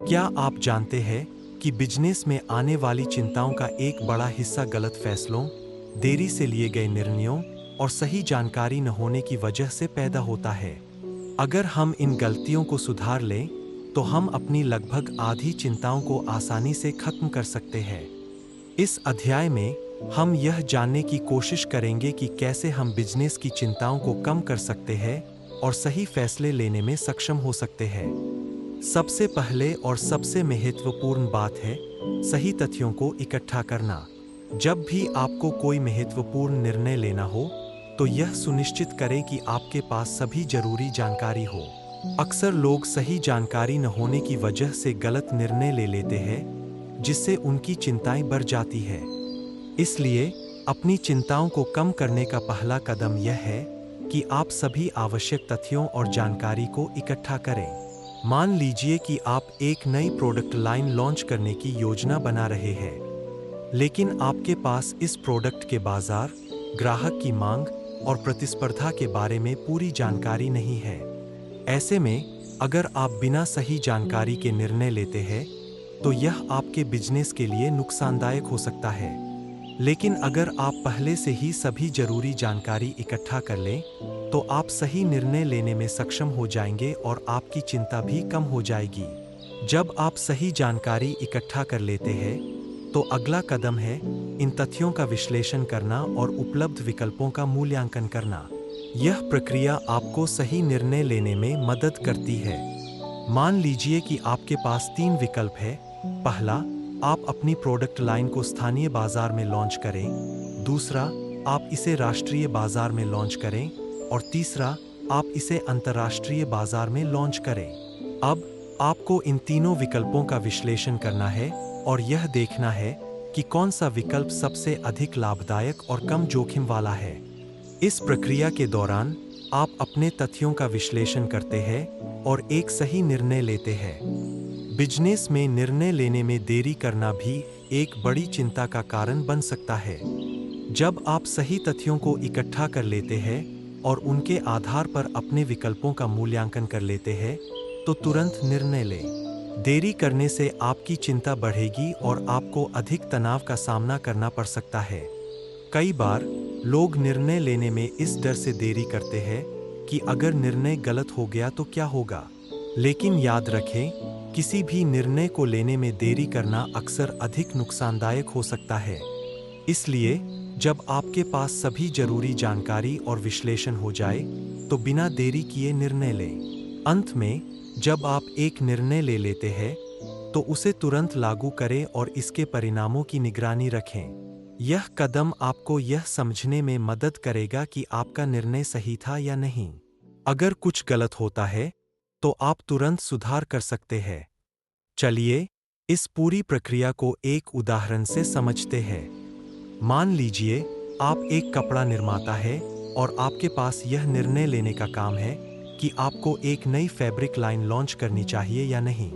क्या आप जानते हैं कि बिजनेस में आने वाली चिंताओं का एक बड़ा हिस्सा गलत फैसलों, देरी से लिए गए निर्णयों और सही जानकारी न होने की वजह से पैदा होता है। अगर हम इन गलतियों को सुधार लें, तो हम अपनी लगभग आधी चिंताओं को आसानी से खत्म कर सकते हैं। इस अध्याय में हम यह जानने की कोशिश करेंगे कि कैसे हम बिजनेस की चिंताओं को कम कर सकते हैं और सही फैसले लेने में सक्षम हो सकते हैं। सबसे पहले और सबसे महत्वपूर्ण बात है सही तथ्यों को इकट्ठा करना। जब भी आपको कोई महत्वपूर्ण निर्णय लेना हो, तो यह सुनिश्चित करें कि आपके पास सभी जरूरी जानकारी हो। अक्सर लोग सही जानकारी न होने की वजह से गलत निर्णय ले लेते हैं, जिससे उनकी चिंताएं बढ़ जाती है। इसलिए अपनी चिंताओं को कम करने का पहला कदम यह है कि आप सभी आवश्यक तथ्यों और जानकारी को इकट्ठा करें। मान लीजिए कि आप एक नई प्रोडक्ट लाइन लॉन्च करने की योजना बना रहे हैं, लेकिन आपके पास इस प्रोडक्ट के बाजार, ग्राहक की मांग और प्रतिस्पर्धा के बारे में पूरी जानकारी नहीं है। ऐसे में अगर आप बिना सही जानकारी के निर्णय लेते हैं, तो यह आपके बिजनेस के लिए नुकसानदायक हो सकता है। लेकिन अगर आप पहले से ही सभी जरूरी जानकारी इकट्ठा कर लें, तो आप सही निर्णय लेने में सक्षम हो जाएंगे और आपकी चिंता भी कम हो जाएगी। जब आप सही जानकारी इकट्ठा कर लेते हैं, तो अगला कदम है इन तथ्यों का विश्लेषण करना और उपलब्ध विकल्पों का मूल्यांकन करना। यह प्रक्रिया आपको सही निर्णय लेने में मदद करती है। मान लीजिए कि आपके पास 3 विकल्प है। पहला, आप अपनी प्रोडक्ट लाइन को स्थानीय बाजार में लॉन्च करें। दूसरा, आप इसे राष्ट्रीय बाजार में लॉन्च करें। और तीसरा, आप इसे अंतर्राष्ट्रीय बाजार में लॉन्च करें। अब आपको इन तीनों विकल्पों का विश्लेषण करना है और यह देखना है कि कौन सा विकल्प सबसे अधिक लाभदायक और कम जोखिम वाला है। इस प्रक्रिया के दौरान आप अपने तथ्यों का विश्लेषण करते हैं और एक सही निर्णय लेते हैं। बिजनेस में निर्णय लेने में देरी करना भी एक बड़ी चिंता का कारण बन सकता है। जब आप सही तथ्यों को इकट्ठा कर लेते हैं और उनके आधार पर अपने विकल्पों का मूल्यांकन कर लेते हैं, तो तुरंत निर्णय लें। देरी करने से आपकी चिंता बढ़ेगी और आपको अधिक तनाव का सामना करना पड़ सकता है। कई बार लोग निर्णय लेने में इस डर से देरी करते हैं कि अगर निर्णय गलत हो गया तो क्या होगा। लेकिन याद रखें, किसी भी निर्णय को लेने में देरी करना अक्सर अधिक नुकसानदायक हो सकता है। इसलिए जब आपके पास सभी जरूरी जानकारी और विश्लेषण हो जाए, तो बिना देरी किए निर्णय लें। अंत में जब आप एक निर्णय ले लेते हैं, तो उसे तुरंत लागू करें और इसके परिणामों की निगरानी रखें। यह कदम आपको यह समझने में मदद करेगा कि आपका निर्णय सही था या नहीं। अगर कुछ गलत होता है, तो आप तुरंत सुधार कर सकते हैं। चलिए इस पूरी प्रक्रिया को एक उदाहरण से समझते हैं। मान लीजिए आप एक कपड़ा निर्माता है और आपके पास यह निर्णय लेने का काम है कि आपको एक नई फैब्रिक लाइन लॉन्च करनी चाहिए या नहीं।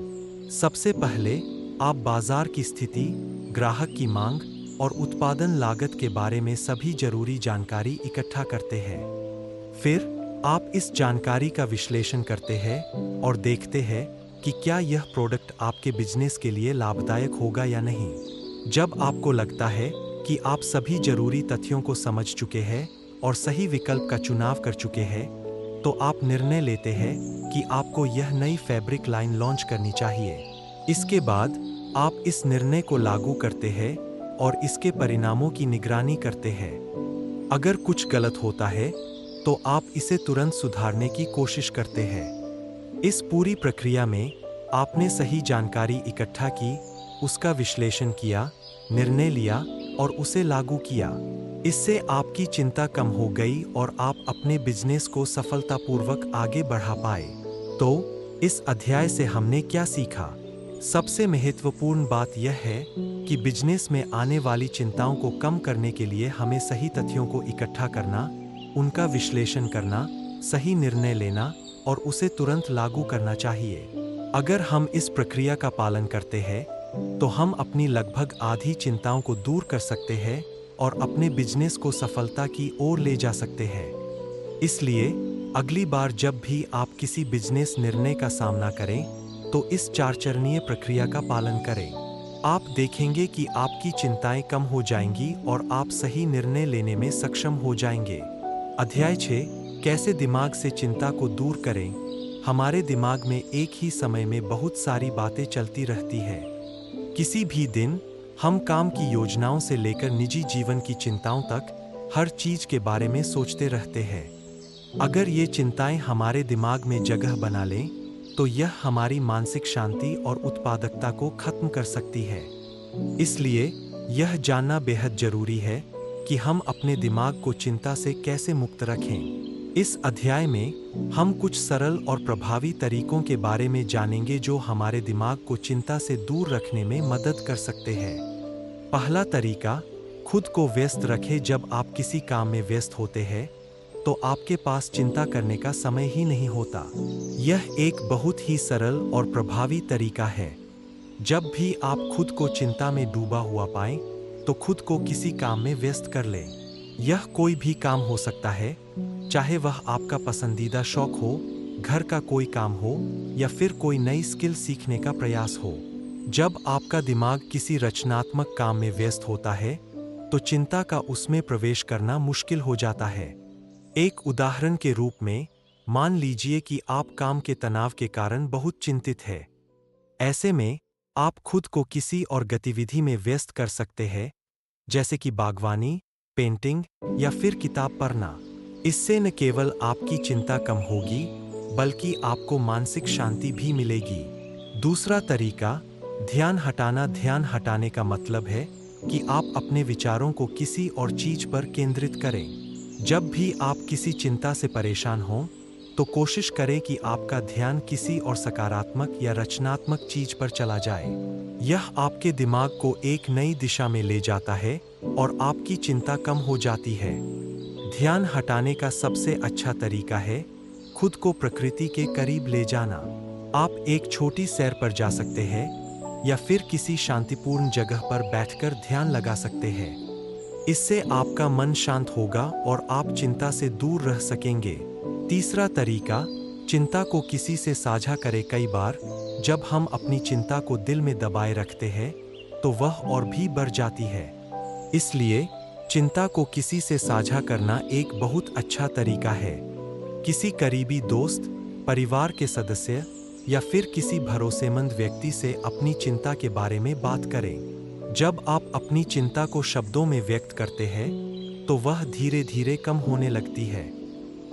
सबसे पहले आप बाजार की स्थिति, ग्राहक की मांग और उत्पादन लागत के बारे में सभी जरूरी जानकारी इकट्ठा करते हैं। फिर आप इस जानकारी का विश्लेषण करते हैं और देखते हैं कि क्या यह प्रोडक्ट आपके बिजनेस के लिए लाभदायक होगा या नहीं। जब आपको लगता है कि आप सभी जरूरी तथ्यों को समझ चुके हैं और सही विकल्प का चुनाव कर चुके हैं, तो आप निर्णय लेते हैं कि आपको यह नई फैब्रिक लाइन लॉन्च करनी चाहिए। इसके बाद आप इस निर्णय को लागू करते हैं और इसके परिणामों की निगरानी करते हैं। अगर कुछ गलत होता है, तो आप इसे तुरंत सुधारने की कोशिश करते हैं। इस पूरी प्रक्रिया में आपने सही जानकारी इकट्ठा की, उसका विश्लेषण किया, निर्णय लिया और उसे लागू किया। इससे आपकी चिंता कम हो गई और आप अपने बिजनेस को सफलतापूर्वक आगे बढ़ा पाए। तो इस अध्याय से हमने क्या सीखा? सबसे महत्वपूर्ण बात यह है कि बिजनेस में आने वाली चिंताओं को कम करने के लिए हमें सही तथ्यों को इकट्ठा करना, उनका विश्लेषण करना, सही निर्णय लेना और उसे तुरंत लागू करना चाहिए। अगर हम इस प्रक्रिया का पालन करते हैं, तो हम अपनी लगभग आधी चिंताओं को दूर कर सकते हैं और अपने बिजनेस को सफलता की ओर ले जा सकते हैं। इसलिए अगली बार जब भी आप किसी बिजनेस निर्णय का सामना करें, तो इस चारचरणीय प्रक्रिया का पालन करें। आप देखेंगे कि आपकी चिंताएं कम हो जाएंगी और आप सही निर्णय लेने में सक्षम हो जाएंगे। अध्याय 6, कैसे दिमाग से चिंता को दूर करें। हमारे दिमाग में एक ही समय में बहुत सारी बातें चलती रहती है। किसी भी दिन हम काम की योजनाओं से लेकर निजी जीवन की चिंताओं तक हर चीज के बारे में सोचते रहते हैं। अगर ये चिंताएं हमारे दिमाग में जगह बना लें, तो यह हमारी मानसिक शांति और उत्पादकता को खत्म कर सकती है। इसलिए यह जानना बेहद जरूरी है कि हम अपने दिमाग को चिंता से कैसे मुक्त रखें। इस अध्याय में हम कुछ सरल और प्रभावी तरीकों के बारे में जानेंगे जो हमारे दिमाग को चिंता से दूर रखने में मदद कर सकते हैं। पहला तरीका, खुद को व्यस्त रखें। जब आप किसी काम में व्यस्त होते हैं, तो आपके पास चिंता करने का समय ही नहीं होता। यह एक बहुत ही सरल और प्रभावी तरीका है। जब भी आप खुद को चिंता में डूबा हुआ पाएं, तो खुद को किसी काम में व्यस्त कर लें। यह कोई भी काम हो सकता है, चाहे वह आपका पसंदीदा शौक हो, घर का कोई काम हो या फिर कोई नई स्किल सीखने का प्रयास हो। जब आपका दिमाग किसी रचनात्मक काम में व्यस्त होता है, तो चिंता का उसमें प्रवेश करना मुश्किल हो जाता है। एक उदाहरण के रूप में, मान लीजिए कि आप काम के तनाव के कारण बहुत चिंतित हैं। ऐसे में आप खुद को किसी और गतिविधि में व्यस्त कर सकते हैं, जैसे कि बागवानी, पेंटिंग या फिर किताब पढ़ना। इससे न केवल आपकी चिंता कम होगी, बल्कि आपको मानसिक शांति भी मिलेगी। दूसरा तरीका, ध्यान हटाना। ध्यान हटाने का मतलब है कि आप अपने विचारों को किसी और चीज पर केंद्रित करें। जब भी आप किसी चिंता से परेशान हों, तो कोशिश करें कि आपका ध्यान किसी और सकारात्मक या रचनात्मक चीज पर चला जाए। यह आपके दिमाग को एक नई दिशा में ले जाता है और आपकी चिंता कम हो जाती है। ध्यान हटाने का सबसे अच्छा तरीका है खुद को प्रकृति के करीब ले जाना। आप एक छोटी सैर पर जा सकते हैं या फिर किसी शांतिपूर्ण जगह पर बैठकर ध्यान लगा सकते हैं। इससे आपका मन शांत होगा और आप चिंता से दूर रह सकेंगे। तीसरा तरीका, चिंता को किसी से साझा करें। कई बार जब हम अपनी चिंता को दिल में दबाए रखते हैं, तो वह और भी बढ़ जाती है। इसलिए चिंता को किसी से साझा करना एक बहुत अच्छा तरीका है। किसी करीबी दोस्त, परिवार के सदस्य या फिर किसी भरोसेमंद व्यक्ति से अपनी चिंता के बारे में बात करें। जब आप अपनी चिंता को शब्दों में व्यक्त करते हैं, तो वह धीरे धीरे कम होने लगती है।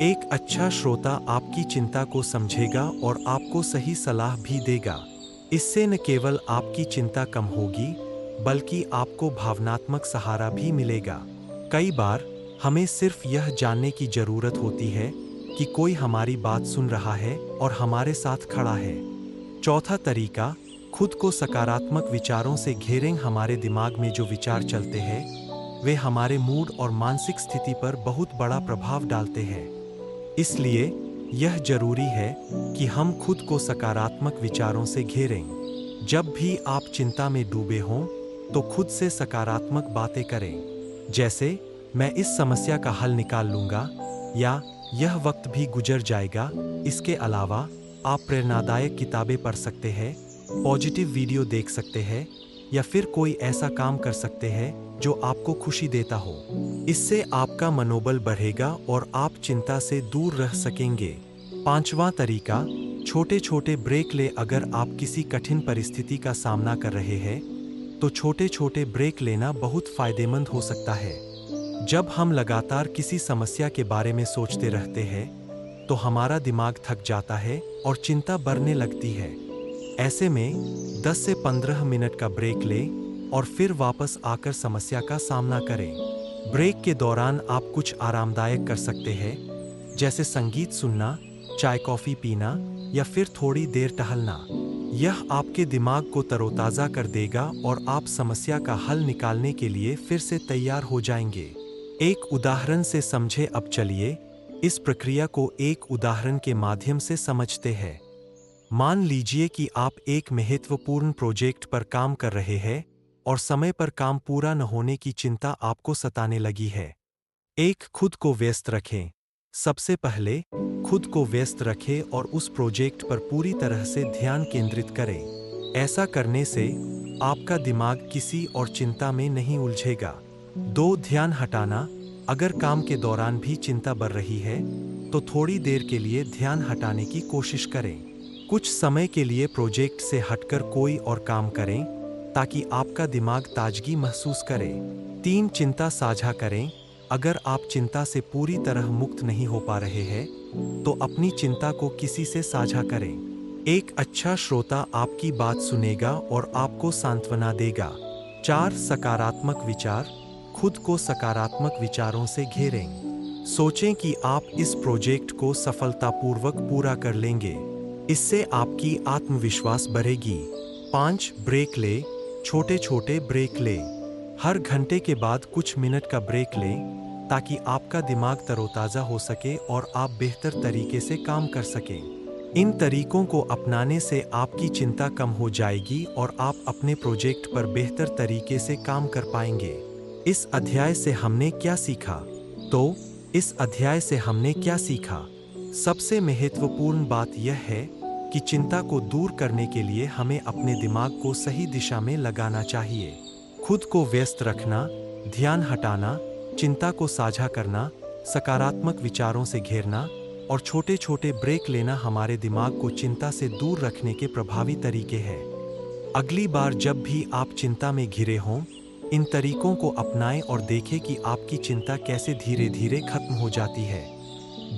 एक अच्छा श्रोता आपकी चिंता को समझेगा और आपको सही सलाह भी देगा। इससे न केवल आपकी चिंता कम होगी, बल्कि आपको भावनात्मक सहारा भी मिलेगा। कई बार हमें सिर्फ यह जानने की जरूरत होती है कि कोई हमारी बात सुन रहा है और हमारे साथ खड़ा है। चौथा तरीका, खुद को सकारात्मक विचारों से घेरें। हमारे दिमाग में जो विचार चलते हैं, वे हमारे मूड और मानसिक स्थिति पर बहुत बड़ा प्रभाव डालते हैं। इसलिए यह जरूरी है कि हम खुद को सकारात्मक विचारों से घेरें। जब भी आप चिंता में डूबे हों, तो खुद से सकारात्मक बातें करें, जैसे मैं इस समस्या का हल निकाल लूंगा या यह वक्त भी गुजर जाएगा। इसके अलावा आप प्रेरणादायक किताबें पढ़ सकते हैं, पॉजिटिव वीडियो देख सकते हैं या फिर कोई ऐसा काम कर सकते हैं जो आपको खुशी देता हो। इससे आपका मनोबल बढ़ेगा और आप चिंता से दूर रह सकेंगे। पांचवा तरीका, छोटे छोटे ब्रेक ले। अगर आप किसी कठिन परिस्थिति का सामना कर रहे हैं, तो छोटे छोटे ब्रेक लेना बहुत फायदेमंद हो सकता है। जब हम लगातार किसी समस्या के बारे में सोचते रहते हैं, तो हमारा दिमाग थक जाता है और चिंता बढ़ने लगती है। ऐसे में 10 से 15 मिनट का ब्रेक लें और फिर वापस आकर समस्या का सामना करें। ब्रेक के दौरान आप कुछ आरामदायक कर सकते हैं, जैसे संगीत सुनना, चाय कॉफी पीना या फिर थोड़ी देर टहलना। यह आपके दिमाग को तरोताज़ा कर देगा और आप समस्या का हल निकालने के लिए फिर से तैयार हो जाएंगे। एक उदाहरण से समझे। अब चलिए इस प्रक्रिया को एक उदाहरण के माध्यम से समझते हैं। मान लीजिए कि आप एक महत्वपूर्ण प्रोजेक्ट पर काम कर रहे हैं और समय पर काम पूरा न होने की चिंता आपको सताने लगी है। खुद को व्यस्त रखें, सबसे पहले खुद को व्यस्त रखें और उस प्रोजेक्ट पर पूरी तरह से ध्यान केंद्रित करें। ऐसा करने से आपका दिमाग किसी और चिंता में नहीं उलझेगा। 2. ध्यान हटाना। अगर काम के दौरान भी चिंता बढ़ रही है, तो थोड़ी देर के लिए ध्यान हटाने की कोशिश करें। कुछ समय के लिए प्रोजेक्ट से हटकर कोई और काम करें, ताकि आपका दिमाग ताजगी महसूस करे। 3. चिंता साझा करें। अगर आप चिंता से पूरी तरह मुक्त नहीं हो पा रहे हैं, तो अपनी चिंता को किसी से साझा करें। एक अच्छा श्रोता आपकी बात सुनेगा और आपको सांत्वना देगा। 4. सकारात्मक विचार। खुद को सकारात्मक विचारों से घेरें। सोचें कि आप इस प्रोजेक्ट को सफलतापूर्वक पूरा कर लेंगे। इससे आपकी आत्मविश्वास बढ़ेगी। 5. ब्रेक ले। छोटे छोटे ब्रेक ले। हर घंटे के बाद कुछ मिनट का ब्रेक लें, ताकि आपका दिमाग तरोताज़ा हो सके और आप बेहतर तरीके से काम कर सकें। इन तरीकों को अपनाने से आपकी चिंता कम हो जाएगी और आप अपने प्रोजेक्ट पर बेहतर तरीके से काम कर पाएंगे। इस अध्याय से हमने क्या सीखा? इस अध्याय से हमने क्या सीखा? सबसे महत्वपूर्ण बात यह है कि चिंता को दूर करने के लिए हमें अपने दिमाग को सही दिशा में लगाना चाहिए। खुद को व्यस्त रखना, ध्यान हटाना, चिंता को साझा करना, सकारात्मक विचारों से घेरना और छोटे छोटे ब्रेक लेना हमारे दिमाग को चिंता से दूर रखने के प्रभावी तरीके हैं। अगली बार जब भी आप चिंता में घिरे हों, इन तरीकों को अपनाएं और देखें कि आपकी चिंता कैसे धीरे धीरे खत्म हो जाती है।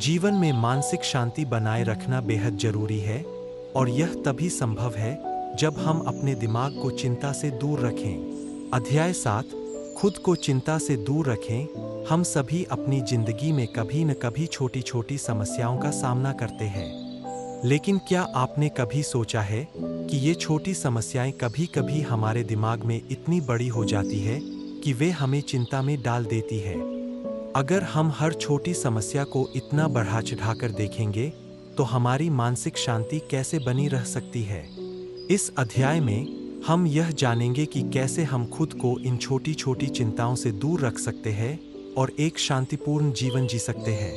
जीवन में मानसिक शांति बनाए रखना बेहद जरूरी है, और यह तभी संभव है जब हम अपने दिमाग को चिंता से दूर रखें। अध्याय 7। खुद को चिंता से दूर रखें। हम सभी अपनी जिंदगी में कभी न कभी छोटी छोटी समस्याओं का सामना करते हैं, लेकिन क्या आपने कभी सोचा है कि ये छोटी समस्याएं कभी कभी हमारे दिमाग में इतनी बड़ी हो जाती है कि वे हमें चिंता में डाल देती है। अगर हम हर छोटी समस्या को इतना बढ़ा चढ़ाकर देखेंगे, तो हमारी मानसिक शांति कैसे बनी रह सकती है? इस अध्याय में हम यह जानेंगे कि कैसे हम खुद को इन छोटी छोटी चिंताओं से दूर रख सकते हैं और एक शांतिपूर्ण जीवन जी सकते हैं।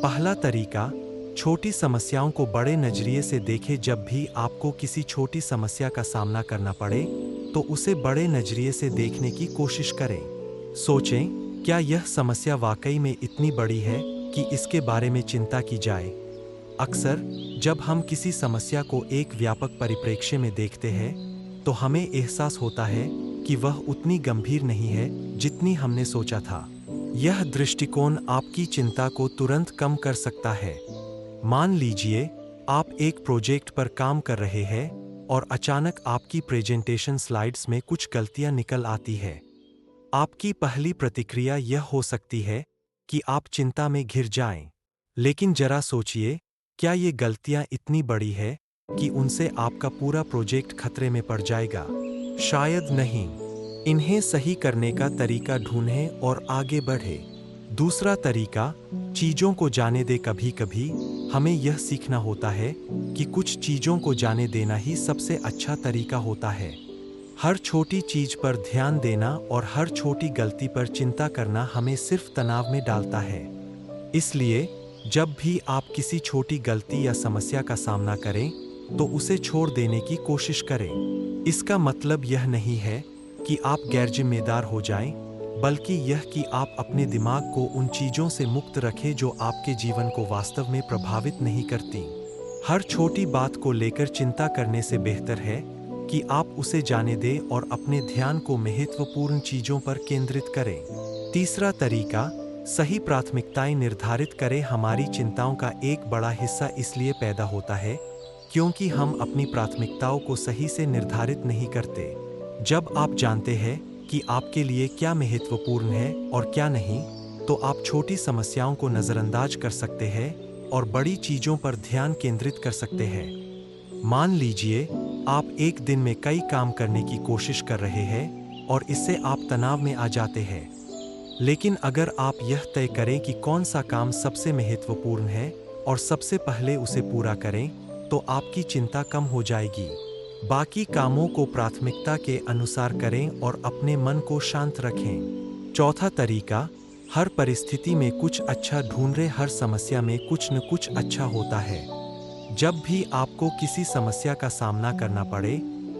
पहला तरीका, छोटी समस्याओं को बड़े नजरिए से देखें। जब भी आपको किसी छोटी समस्या का सामना करना पड़े, तो उसे बड़े नजरिए से देखने की कोशिश करें। सोचें, क्या यह समस्या वाकई में इतनी बड़ी है कि इसके बारे में चिंता की जाए? अक्सर जब हम किसी समस्या को एक व्यापक परिप्रेक्ष्य में देखते हैं, तो हमें एहसास होता है कि वह उतनी गंभीर नहीं है जितनी हमने सोचा था। यह दृष्टिकोण आपकी चिंता को तुरंत कम कर सकता है। मान लीजिए आप एक प्रोजेक्ट पर काम कर रहे हैं और अचानक आपकी प्रेजेंटेशन स्लाइड्स में कुछ गलतियां निकल आती है। आपकी पहली प्रतिक्रिया यह हो सकती है कि आप चिंता में घिर जाएं। लेकिन जरा सोचिए, क्या ये गलतियां इतनी बड़ी है कि उनसे आपका पूरा प्रोजेक्ट खतरे में पड़ जाएगा? शायद नहीं। इन्हें सही करने का तरीका ढूंढें और आगे बढ़ें। दूसरा तरीका, चीजों को जाने दे। कभी कभी हमें यह सीखना होता है कि कुछ चीजों को जाने देना ही सबसे अच्छा तरीका होता है। हर छोटी चीज पर ध्यान देना और हर छोटी गलती पर चिंता करना हमें सिर्फ तनाव में डालता है। इसलिए जब भी आप किसी छोटी गलती या समस्या का सामना करें, तो उसे छोड़ देने की कोशिश करें। इसका मतलब यह नहीं है कि आप गैरजिम्मेदार हो जाएं, बल्कि यह कि आप अपने दिमाग को उन चीज़ों से मुक्त रखें जो आपके जीवन को वास्तव में प्रभावित नहीं करती। हर छोटी बात को लेकर चिंता करने से बेहतर है कि आप उसे जाने दें और अपने ध्यान को महत्वपूर्ण चीज़ों पर केंद्रित करें। तीसरा तरीका, सही प्राथमिकताएं निर्धारित करें। हमारी चिंताओं का एक बड़ा हिस्सा इसलिए पैदा होता है क्योंकि हम अपनी प्राथमिकताओं को सही से निर्धारित नहीं करते। जब आप जानते हैं कि आपके लिए क्या महत्वपूर्ण है और क्या नहीं, तो आप छोटी समस्याओं को नज़रअंदाज कर सकते हैं और बड़ी चीज़ों पर ध्यान केंद्रित कर सकते हैं। मान लीजिए आप एक दिन में कई काम करने की कोशिश कर रहे हैं और इससे आप तनाव में आ जाते हैं। लेकिन अगर आप यह तय करें कि कौन सा काम सबसे महत्वपूर्ण है और सबसे पहले उसे पूरा करें, तो आपकी चिंता कम हो जाएगी। बाकी कामों को प्राथमिकता के अनुसार करें और अपने मन को शांत रखें। चौथा तरीका, हर परिस्थिति में कुछ अच्छा ढूंढ रहे, हर समस्या में कुछ न कुछ अच्छा होता है। जब भी आपको किसी समस्या का सामना करना पड़े,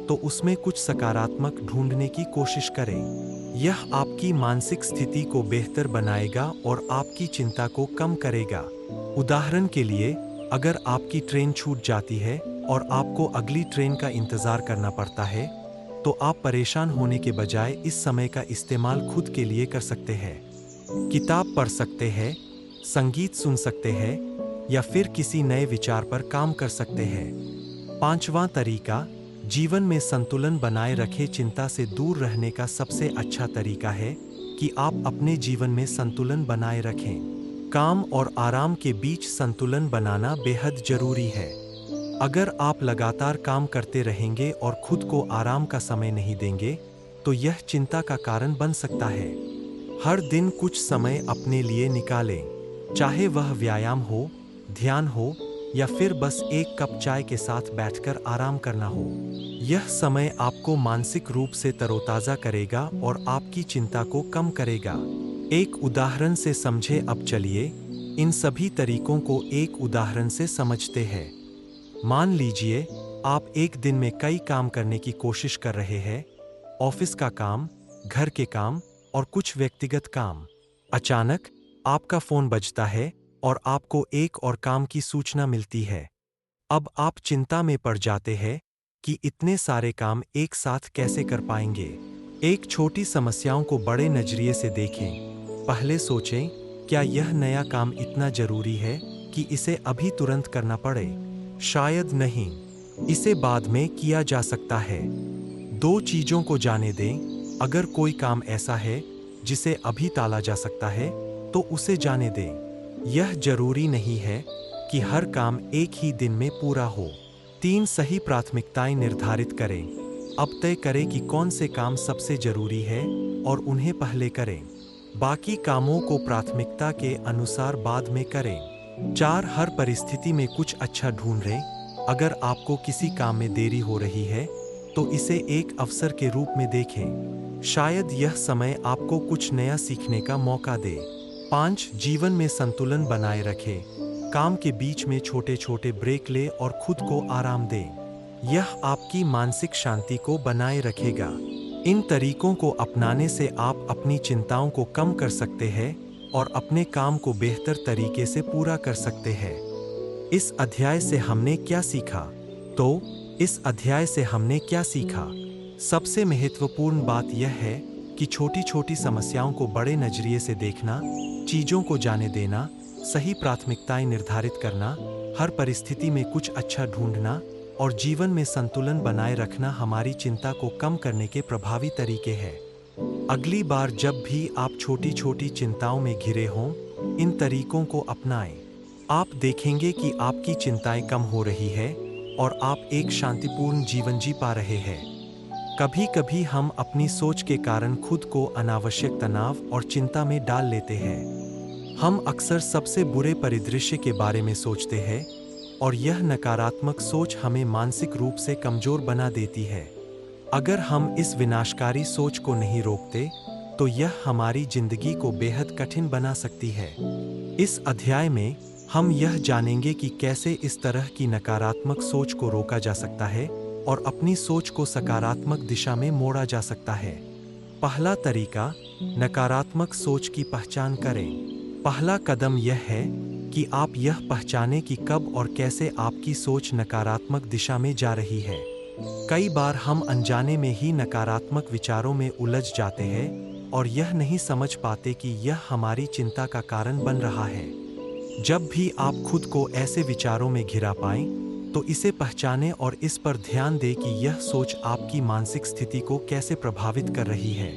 तो उसमें कुछ सकारात्मक ढूंढने की कोशिश करें। यह आपकी मानसिक स्थिति को बेहतर बनाएगा और आपकी चिंता को कम करेगा। उदाहरण के लिए, अगर आपकी ट्रेन छूट जाती है और आपको अगली ट्रेन का इंतज़ार करना पड़ता है, तो आप परेशान होने के बजाय इस समय का इस्तेमाल खुद के लिए कर सकते हैं। किताब पढ़ सकते हैं, संगीत सुन सकते हैं या फिर किसी नए विचार पर काम कर सकते हैं। पांचवां तरीका, जीवन में संतुलन बनाए रखें। चिंता से दूर रहने का सबसे अच्छा तरीका है कि आप अपने जीवन में संतुलन बनाए रखें। काम और आराम के बीच संतुलन बनाना बेहद जरूरी है। अगर आप लगातार काम करते रहेंगे और खुद को आराम का समय नहीं देंगे, तो यह चिंता का कारण बन सकता है। हर दिन कुछ समय अपने लिए निकालें, चाहे वह व्यायाम हो, ध्यान हो या फिर बस एक कप चाय के साथ बैठकर आराम करना हो। यह समय आपको मानसिक रूप से तरोताजा करेगा और आपकी चिंता को कम करेगा। एक उदाहरण से समझे। अब चलिए इन सभी तरीकों को एक उदाहरण से समझते हैं। मान लीजिए आप एक दिन में कई काम करने की कोशिश कर रहे हैं, ऑफिस का काम, घर के काम और कुछ व्यक्तिगत काम। अचानक आपका फोन बजता है और आपको एक और काम की सूचना मिलती है। अब आप चिंता में पड़ जाते हैं कि इतने सारे काम एक साथ कैसे कर पाएंगे। एक छोटी समस्याओं को बड़े नजरिए से देखें। पहले सोचें, क्या यह नया काम इतना जरूरी है कि इसे अभी तुरंत करना पड़े? शायद नहीं, इसे बाद में किया जा सकता है। दो चीजों को जाने दें। अगर कोई काम ऐसा है जिसे अभी टाला जा सकता है, तो उसे जाने दें। यह जरूरी नहीं है कि हर काम एक ही दिन में पूरा हो। 3 सही प्राथमिकताएं निर्धारित करें। अब तय करें कि कौन से काम सबसे जरूरी है और उन्हें पहले करें। बाकी कामों को प्राथमिकता के अनुसार बाद में करें। 4 हर परिस्थिति में कुछ अच्छा ढूंढें। अगर आपको किसी काम में देरी हो रही है, तो इसे एक अवसर के रूप में देखें। शायद यह समय आपको कुछ नया सीखने का मौका दे। 5 जीवन में संतुलन बनाए रखें। काम के बीच में छोटे छोटे ब्रेक ले और खुद को आराम दें। यह आपकी मानसिक शांति को बनाए रखेगा। इन तरीकों को अपनाने से आप अपनी चिंताओं को कम कर सकते हैं और अपने काम को बेहतर तरीके से पूरा कर सकते हैं। इस अध्याय से हमने क्या सीखा? इस अध्याय से हमने क्या सीखा? सबसे महत्वपूर्ण बात यह है कि छोटी छोटी समस्याओं को बड़े नजरिए से देखना, चीजों को जाने देना, सही प्राथमिकताएं निर्धारित करना, हर परिस्थिति में कुछ अच्छा ढूंढना और जीवन में संतुलन बनाए रखना हमारी चिंता को कम करने के प्रभावी तरीके हैं। अगली बार जब भी आप छोटी छोटी चिंताओं में घिरे हों, इन तरीकों को अपनाएं। आप देखेंगे कि आपकी चिंताएं कम हो रही है और आप एक शांतिपूर्ण जीवन जी पा रहे हैं। कभी कभी हम अपनी सोच के कारण खुद को अनावश्यक तनाव और चिंता में डाल लेते हैं। हम अक्सर सबसे बुरे परिदृश्य के बारे में सोचते हैं और यह नकारात्मक सोच हमें मानसिक रूप से कमजोर बना देती है। अगर हम इस विनाशकारी सोच को नहीं रोकते, तो यह हमारी जिंदगी को बेहद कठिन बना सकती है। इस अध्याय में हम यह जानेंगे कि कैसे इस तरह की नकारात्मक सोच को रोका जा सकता है और अपनी सोच को सकारात्मक दिशा में मोड़ा जा सकता है। पहला तरीका, नकारात्मक सोच की पहचान करें। पहला कदम यह है कि आप यह पहचानें कि कब और कैसे आपकी सोच नकारात्मक दिशा में जा रही है। कई बार हम अनजाने में ही नकारात्मक विचारों में उलझ जाते हैं और यह नहीं समझ पाते कि यह हमारी चिंता का कारण बन रहा है। जब भी आप खुद को ऐसे विचारों में घिरा पाएं, तो इसे पहचानें और इस पर ध्यान दें कि यह सोच आपकी मानसिक स्थिति को कैसे प्रभावित कर रही है।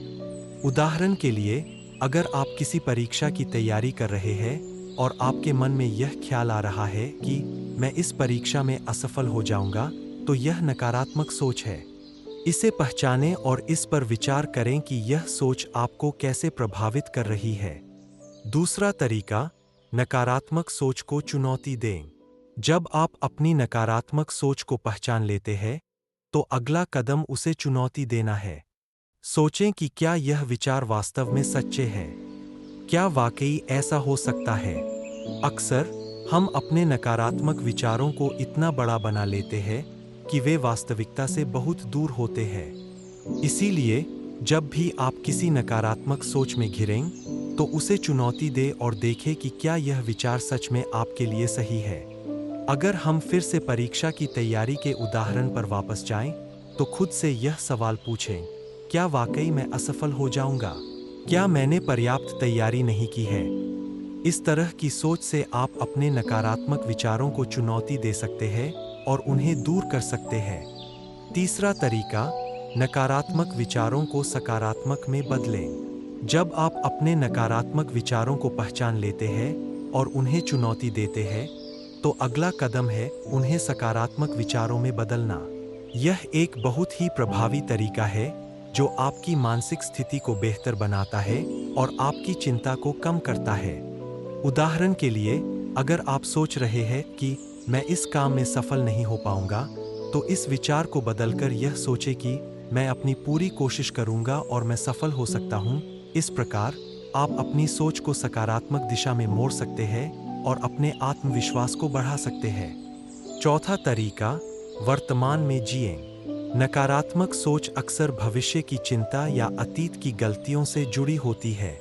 उदाहरण के लिए, अगर आप किसी परीक्षा की तैयारी कर रहे हैं और आपके मन में यह ख्याल आ रहा है कि मैं इस परीक्षा में असफल हो जाऊंगा, तो यह नकारात्मक सोच है। इसे पहचानें और इस पर विचार करें कि यह सोच आपको कैसे प्रभावित कर रही है। दूसरा तरीका, नकारात्मक सोच को चुनौती दें। जब आप अपनी नकारात्मक सोच को पहचान लेते हैं, तो अगला कदम उसे चुनौती देना है। सोचें कि क्या यह विचार वास्तव में सच्चे हैं। क्या वाकई ऐसा हो सकता है? अक्सर हम अपने नकारात्मक विचारों को इतना बड़ा बना लेते हैं कि वे वास्तविकता से बहुत दूर होते हैं। इसीलिए जब भी आप किसी नकारात्मक सोच में घिरें, तो उसे चुनौती दें और देखें कि क्या यह विचार सच में आपके लिए सही है। अगर हम फिर से परीक्षा की तैयारी के उदाहरण पर वापस जाएं, तो खुद से यह सवाल पूछें, क्या वाकई मैं असफल हो जाऊंगा? क्या मैंने पर्याप्त तैयारी नहीं की है? इस तरह की सोच से आप अपने नकारात्मक विचारों को चुनौती दे सकते हैं और उन्हें दूर कर सकते हैं। तीसरा तरीका, नकारात्मक विचारों को सकारात्मक में बदलें। जब आप अपने नकारात्मक विचारों को पहचान लेते हैं और उन्हें चुनौती देते हैं, तो अगला कदम है उन्हें सकारात्मक विचारों में बदलना। यह एक बहुत ही प्रभावी तरीका है जो आपकी मानसिक स्थिति को बेहतर बनाता है और आपकी चिंता को कम करता है। उदाहरण के लिए, अगर आप सोच रहे हैं कि मैं इस काम में सफल नहीं हो पाऊंगा, तो इस विचार को बदलकर यह सोचें कि मैं अपनी पूरी कोशिश करूंगा और मैं सफल हो सकता हूं। इस प्रकार आप अपनी सोच को सकारात्मक दिशा में मोड़ सकते हैं और अपने आत्मविश्वास को बढ़ा सकते हैं। चौथा तरीका, वर्तमान में जिएं। नकारात्मक सोच अक्सर भविष्य की चिंता या अतीत की गलतियों से जुड़ी होती है।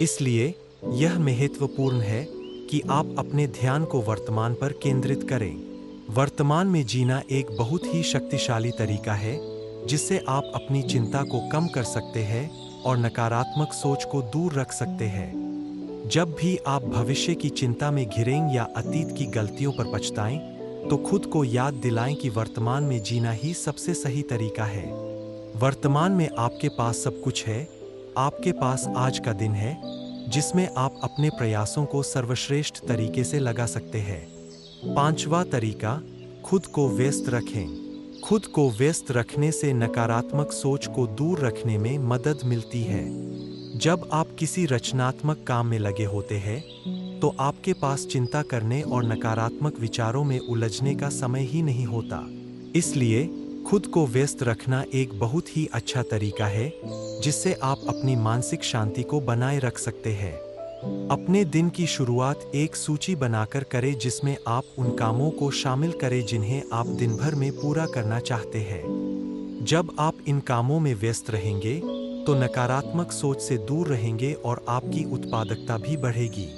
इसलिए यह महत्वपूर्ण है कि आप अपने ध्यान को वर्तमान पर केंद्रित करें। वर्तमान में जीना एक बहुत ही शक्तिशाली तरीका है जिससे आप अपनी चिंता को कम कर सकते हैं और नकारात्मक सोच को दूर रख सकते हैं। जब भी आप भविष्य की चिंता में घिरें या अतीत की गलतियों पर पछताएं, तो खुद को याद दिलाएं कि वर्तमान में जीना ही सबसे सही तरीका है। वर्तमान में आपके पास सब कुछ है। आपके पास आज का दिन है जिसमें आप अपने प्रयासों को सर्वश्रेष्ठ तरीके से लगा सकते हैं। पांचवा तरीका, खुद को व्यस्त रखें। खुद को व्यस्त रखने से नकारात्मक सोच को दूर रखने में मदद मिलती है। जब आप किसी रचनात्मक काम में लगे होते हैं, तो आपके पास चिंता करने और नकारात्मक विचारों में उलझने का समय ही नहीं होता। इसलिए खुद को व्यस्त रखना एक बहुत ही अच्छा तरीका है जिससे आप अपनी मानसिक शांति को बनाए रख सकते हैं। अपने दिन की शुरुआत एक सूची बनाकर करें जिसमें आप उन कामों को शामिल करें जिन्हें आप दिन भर में पूरा करना चाहते हैं। जब आप इन कामों में व्यस्त रहेंगे, तो नकारात्मक सोच से दूर रहेंगे और आपकी उत्पादकता भी बढ़ेगी।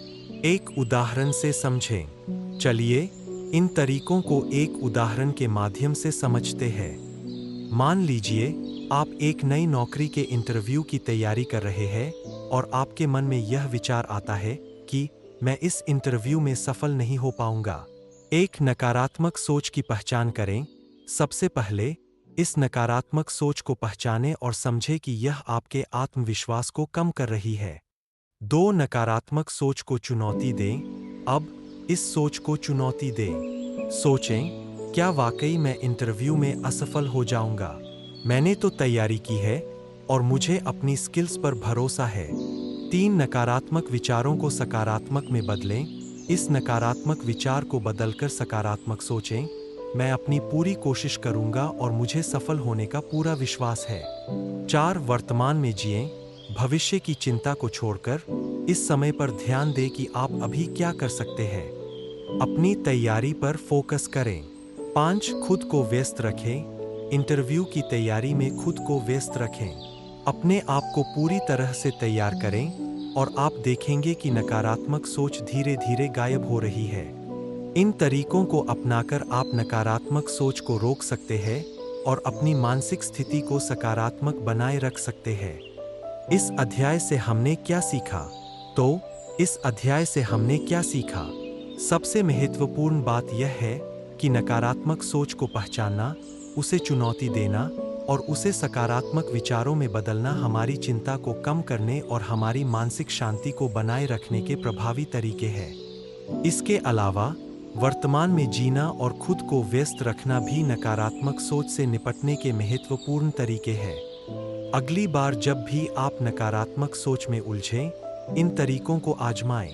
एक उदाहरण से समझें। चलिए इन तरीकों को एक उदाहरण के माध्यम से समझते हैं। मान लीजिए आप एक नई नौकरी के इंटरव्यू की तैयारी कर रहे हैं और आपके मन में यह विचार आता है कि मैं इस इंटरव्यू में सफल नहीं हो पाऊंगा। एक नकारात्मक सोच की पहचान करें। सबसे पहले इस नकारात्मक सोच को पहचानें और समझें कि यह आपके आत्मविश्वास को कम कर रही है। दो, नकारात्मक सोच को चुनौती दें। अब इस सोच को चुनौती दें। सोचें, क्या वाकई मैं इंटरव्यू में असफल हो जाऊंगा? मैंने तो तैयारी की है और मुझे अपनी स्किल्स पर भरोसा है। 3, नकारात्मक विचारों को सकारात्मक में बदलें। इस नकारात्मक विचार को बदलकर सकारात्मक सोचें, मैं अपनी पूरी कोशिश करूंगा और मुझे सफल होने का पूरा विश्वास है। 4, वर्तमान में जिएं। भविष्य की चिंता को छोड़कर इस समय पर ध्यान दें कि आप अभी क्या कर सकते हैं। अपनी तैयारी पर फोकस करें। 5, खुद को व्यस्त रखें। इंटरव्यू की तैयारी में खुद को व्यस्त रखें। अपने आप को पूरी तरह से तैयार करें और आप देखेंगे कि नकारात्मक सोच धीरे धीरे गायब हो रही है। इन तरीकों को अपनाकर आप नकारात्मक सोच को रोक सकते हैं और अपनी मानसिक स्थिति को सकारात्मक बनाए रख सकते हैं। इस अध्याय से हमने क्या सीखा? तो इस अध्याय से हमने क्या सीखा? सबसे महत्वपूर्ण बात यह है कि नकारात्मक सोच को पहचानना, उसे चुनौती देना और उसे सकारात्मक विचारों में बदलना हमारी चिंता को कम करने और हमारी मानसिक शांति को बनाए रखने के प्रभावी तरीके हैं। इसके अलावा वर्तमान में जीना और खुद को व्यस्त रखना भी नकारात्मक सोच से निपटने के महत्वपूर्ण तरीके हैं। अगली बार जब भी आप नकारात्मक सोच में उलझें, इन तरीकों को आजमाएं।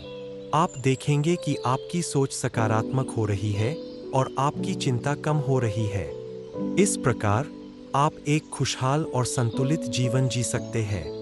आप देखेंगे कि आपकी सोच सकारात्मक हो रही है और आपकी चिंता कम हो रही है। इस प्रकार आप एक खुशहाल और संतुलित जीवन जी सकते हैं।